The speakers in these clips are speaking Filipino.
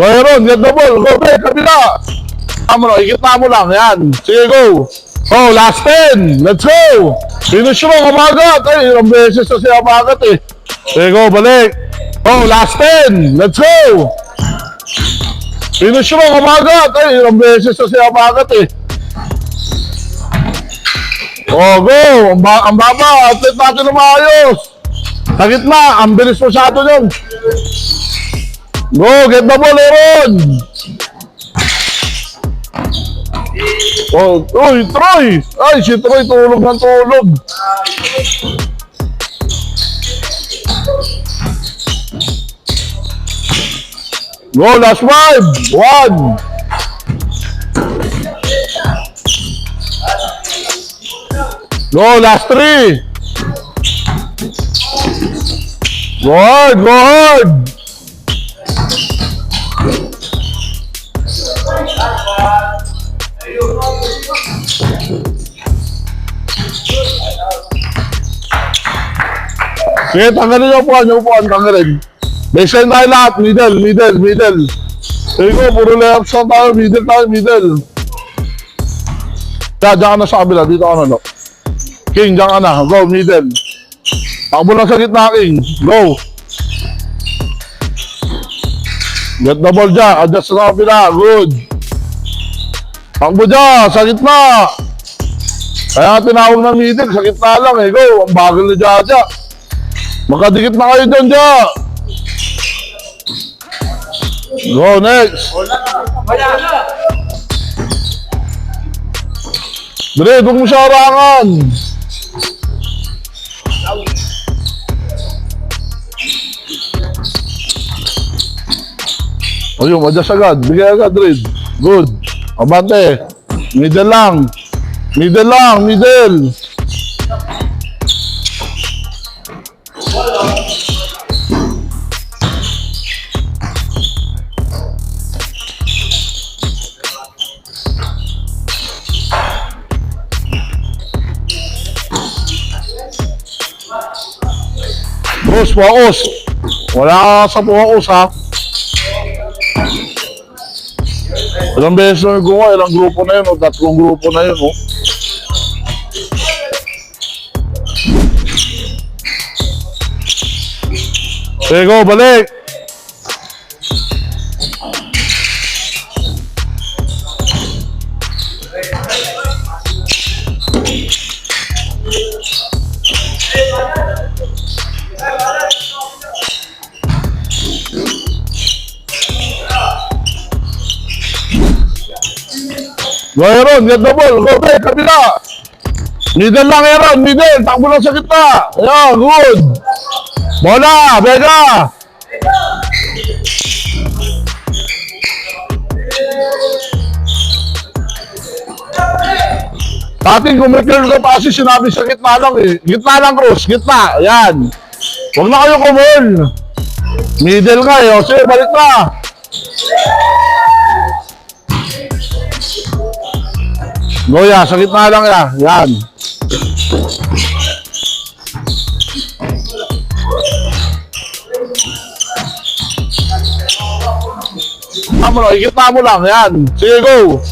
Mayroon, get the ball. Go, back, kabila. Tama mo, ikita mo lang. Yan. Sige, go. Oh, last 10. Let's go. Finish mo, kamagat. Ay, ilang beses na siya kamagat eh. Sige, go, balik. Oh, last 10. Let's go. Finish mo, kamagat. Ay, ilang beses na siya kamagat eh. Oh, go. Ang baba. Atlet natin na maayos. Sa gitna. Ang bilis masyado yun. Go, get the ball, Aaron. Oh, Troy. Ay, si Troy tulog ng tulog. Go, last 5. 1. Go, last 3. Go hard. Sige, tanggalin yung upuan, tanggalin. Baseline tayo lahat, middle. Sige ko, puro left shot tayo, middle. Diyan ka na sa kabila, dito ka na, no. King, diyan ka na, go, middle. Takbo lang sa gitna, King, go. Get the ball dyan, adjust sa kabila, good. Takbo dyan, sa gitna. Kaya tinawag ng middle, sa gitna lang eh, go. Ang bagal na dyan. Magkadikit na kayo dyan, dyan. Go, next. Dre, huwag mo siya harangan. Ayun, adjust agad. Bigay agad, Dre. Good. Abante. Middle lang. Focus. Wala ka sa focus, ha? Ilang beses na yung ilang grupo na yun, o 3 grupo na yun, o. Sige, go, balik. Go, Aaron, get the ball. Go, back, kabila. Middle lang, Aaron, middle. Takbo lang sa kita. Ayan, good. Bola, Vega. Dating kumikil ka pa kasi sinabi sa gitna lang eh. Gitna lang, Cruz. Gitna. Ayan. Huwag na kayo kumul. Middle ka eh. O, sige, balik na. Goya, sa gitna lang yan. Yan. Ikita mo lang. Yan. Sige, go.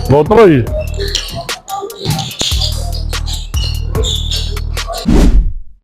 Go, Troy.